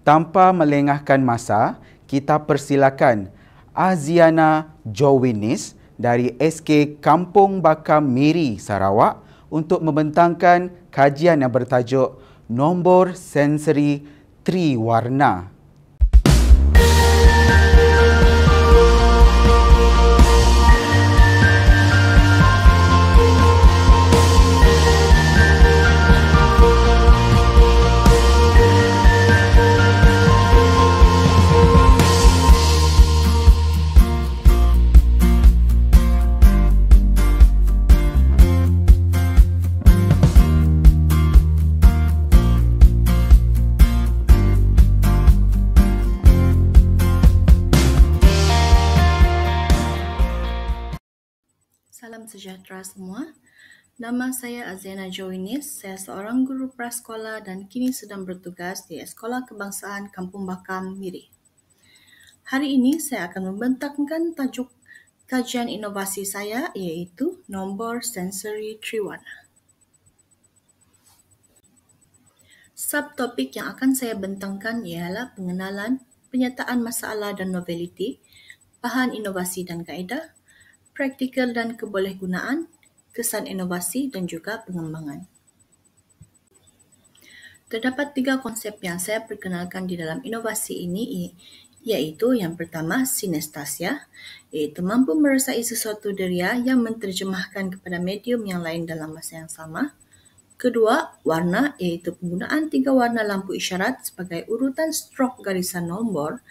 Tanpa melengahkan masa, kita persilakan Aziana Jowinis dari SK Kampung Bakam Miri, Sarawak untuk membentangkan kajian yang bertajuk Nombor Sensori Triwarna. Salam sejahtera semua. Nama saya Aziana Jowinis. Saya seorang guru prasekolah dan kini sedang bertugas di Sekolah Kebangsaan Kampung Bakam Miri. Hari ini saya akan membentangkan tajuk kajian inovasi saya iaitu nombor sensori triwarna. Subtopik yang akan saya bentangkan ialah pengenalan, penyataan masalah dan novelty, bahan inovasi dan kaedah, praktikal dan kebolehgunaan, kesan inovasi dan juga pengembangan. Terdapat 3 konsep yang saya perkenalkan di dalam inovasi ini iaitu yang pertama sinestasia, iaitu mampu merasai sesuatu deria yang menterjemahkan kepada medium yang lain dalam masa yang sama. Kedua, warna, iaitu penggunaan 3 warna lampu isyarat sebagai urutan strok garisan nombor.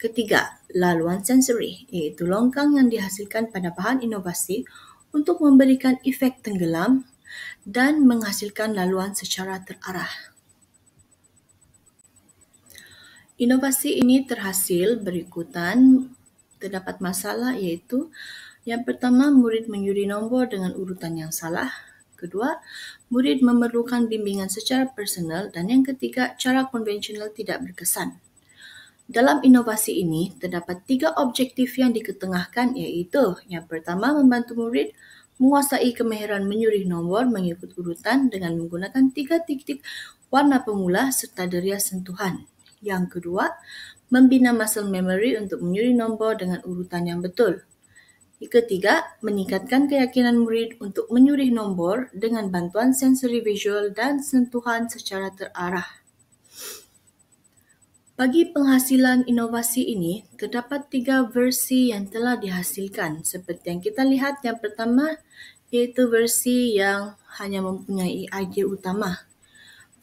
Ketiga, laluan sensori, iaitu longkang yang dihasilkan pada bahan inovasi untuk memberikan efek tenggelam dan menghasilkan laluan secara terarah. Inovasi ini terhasil berikutan. Terdapat masalah iaitu yang pertama, murid menyuri nombor dengan urutan yang salah. Kedua, murid memerlukan bimbingan secara personal. Dan yang ketiga, cara konvensional tidak berkesan. Dalam inovasi ini, terdapat 3 objektif yang diketengahkan iaitu yang pertama, membantu murid menguasai kemahiran menyuri nombor mengikut urutan dengan menggunakan 3 titik warna pemula serta deria sentuhan. Yang kedua, membina muscle memory untuk menyuri nombor dengan urutan yang betul. Yang ketiga, meningkatkan keyakinan murid untuk menyuri nombor dengan bantuan sensori visual dan sentuhan secara terarah. Bagi penghasilan inovasi ini, terdapat 3 versi yang telah dihasilkan. Seperti yang kita lihat, yang pertama iaitu versi yang hanya mempunyai idea utama.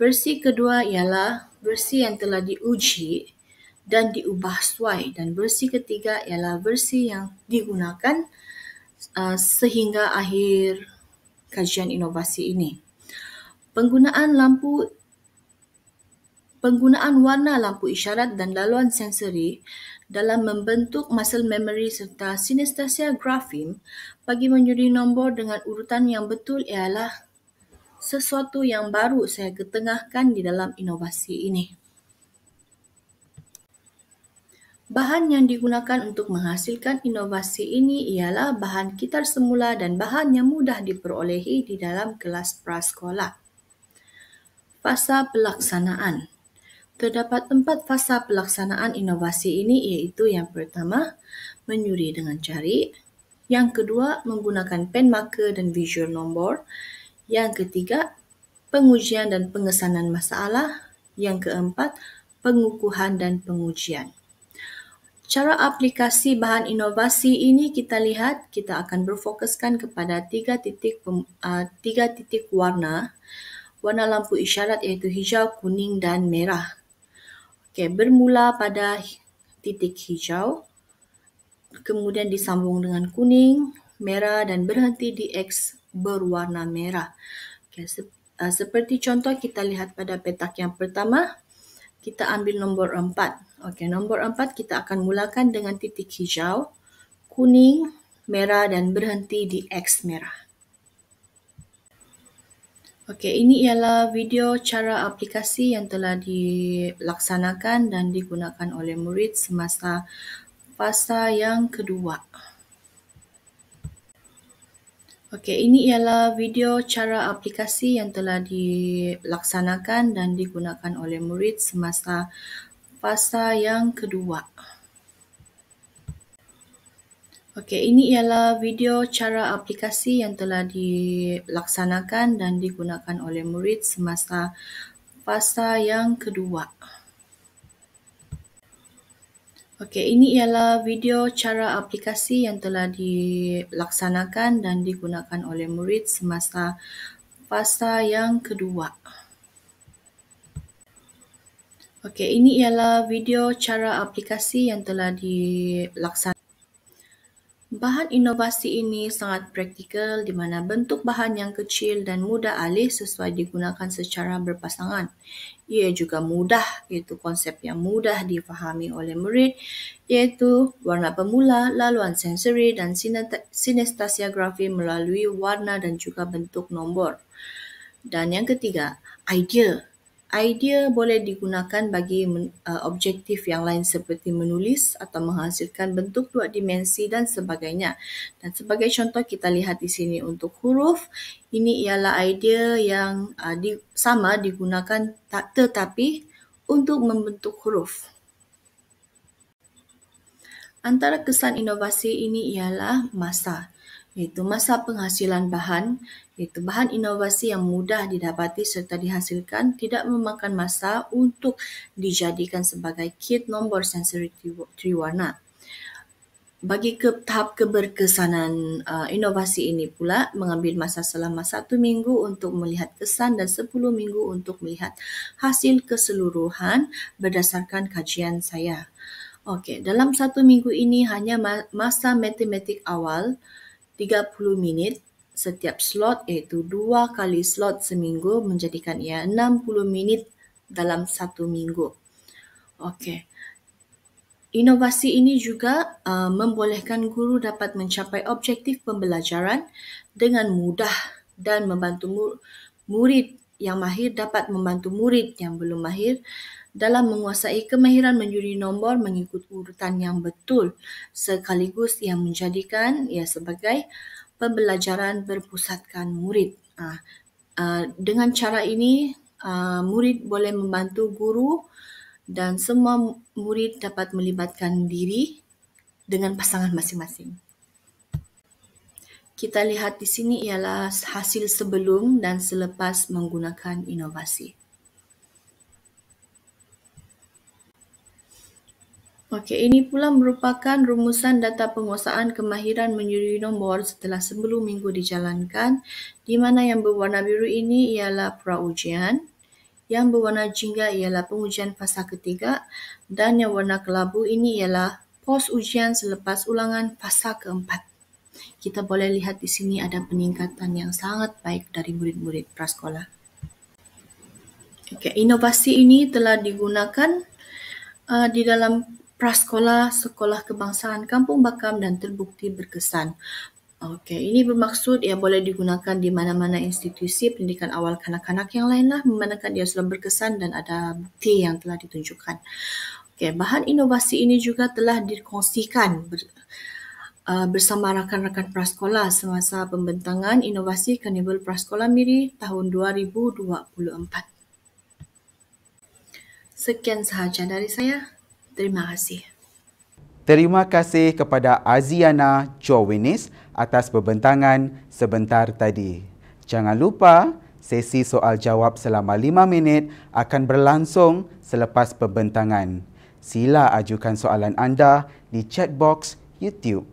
Versi kedua ialah versi yang telah diuji dan diubah sesuai. Dan versi ketiga ialah versi yang digunakan sehingga akhir kajian inovasi ini. Penggunaan warna lampu isyarat dan laluan sensori dalam membentuk muscle memory serta sinestesia grafim bagi menyuri nombor dengan urutan yang betul ialah sesuatu yang baru saya ketengahkan di dalam inovasi ini. Bahan yang digunakan untuk menghasilkan inovasi ini ialah bahan kitar semula dan bahan yang mudah diperolehi di dalam kelas prasekolah. Fasa pelaksanaan. Terdapat 4 fasa pelaksanaan inovasi ini iaitu yang pertama, menyuri dengan jari. Yang kedua, menggunakan pen marker dan visual nombor. Yang ketiga, pengujian dan pengesanan masalah. Yang keempat, pengukuhan dan pengujian. Cara aplikasi bahan inovasi ini kita lihat, kita akan berfokuskan kepada 3 titik warna lampu isyarat iaitu hijau, kuning dan merah. Bermula pada titik hijau, kemudian disambung dengan kuning, merah dan berhenti di X berwarna merah. Seperti contoh kita lihat pada petak yang pertama, kita ambil nombor 4. Nombor 4 kita akan mulakan dengan titik hijau, kuning, merah dan berhenti di X merah. Ini ialah video cara aplikasi yang telah dilaksanakan dan digunakan oleh murid semasa fasa yang kedua. Ini ialah video cara aplikasi yang telah dilaksanakan dan digunakan oleh murid semasa fasa yang kedua. Okey, ini ialah video cara aplikasi yang telah dilaksanakan dan digunakan oleh murid semasa fasa yang kedua. Okey, ini ialah video cara aplikasi yang telah dilaksanakan dan digunakan oleh murid semasa fasa yang kedua. Okey, ini ialah video cara aplikasi yang telah dilaksanakan. Bahan inovasi ini sangat praktikal di mana bentuk bahan yang kecil dan mudah alih sesuai digunakan secara berpasangan. Ia juga mudah, iaitu konsep yang mudah difahami oleh murid, iaitu warna pemula, laluan sensori dan sinestasiagrafi melalui warna dan juga bentuk nombor. Dan yang ketiga, idea. Idea boleh digunakan bagi objektif yang lain seperti menulis atau menghasilkan bentuk dua dimensi dan sebagainya. Dan sebagai contoh kita lihat di sini untuk huruf, ini ialah idea yang sama digunakan tetapi untuk membentuk huruf. Antara kesan inovasi ini ialah masa, iaitu masa penghasilan bahan, iaitu bahan inovasi yang mudah didapati serta dihasilkan, tidak memakan masa untuk dijadikan sebagai kit nombor sensori triwarna. Bagi tahap keberkesanan inovasi ini pula mengambil masa selama 1 minggu untuk melihat kesan dan 10 minggu untuk melihat hasil keseluruhan berdasarkan kajian saya. Okey, dalam 1 minggu ini hanya masa matematik awal 30 minit setiap slot, iaitu 2 kali slot seminggu menjadikan ia 60 minit dalam 1 minggu. Okey. Inovasi ini juga membolehkan guru dapat mencapai objektif pembelajaran dengan mudah dan membantu murid yang mahir dapat membantu murid yang belum mahir dalam menguasai kemahiran menyuri nombor mengikut urutan yang betul, sekaligus yang menjadikan ia sebagai pembelajaran berpusatkan murid. Dengan cara ini, murid boleh membantu guru dan semua murid dapat melibatkan diri dengan pasangan masing-masing. Kita lihat di sini ialah hasil sebelum dan selepas menggunakan inovasi. Okey, ini pula merupakan rumusan data penguasaan kemahiran menyuri nombor setelah 10 minggu dijalankan, di mana yang berwarna biru ini ialah pra-ujian, yang berwarna jingga ialah pengujian fasa ketiga dan yang warna kelabu ini ialah pos-ujian selepas ulangan fasa keempat. Kita boleh lihat di sini ada peningkatan yang sangat baik dari murid-murid prasekolah. Okey, inovasi ini telah digunakan di dalam prasekolah Sekolah Kebangsaan Kampung Bakam dan terbukti berkesan. Okey, ini bermaksud ia boleh digunakan di mana-mana institusi pendidikan awal kanak-kanak yang lainlah, memandangkan ia sudah berkesan dan ada bukti yang telah ditunjukkan. Okey, bahan inovasi ini juga telah dikongsikan bersama rakan-rakan prasekolah semasa pembentangan inovasi Karnival Prasekolah Miri tahun 2024. Sekian sahaja dari saya. Terima kasih. Terima kasih kepada Aziana Jowinis atas pembentangan sebentar tadi. Jangan lupa, sesi soal jawab selama 5 minit akan berlangsung selepas pembentangan. Sila ajukan soalan anda di chat box YouTube.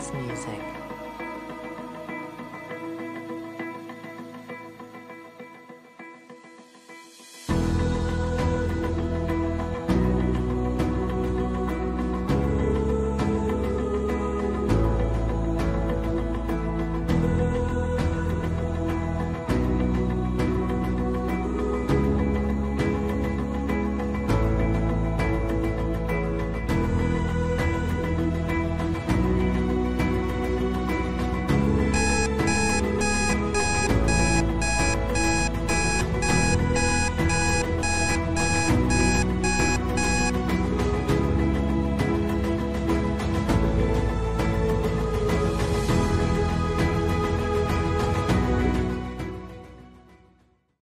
dance music.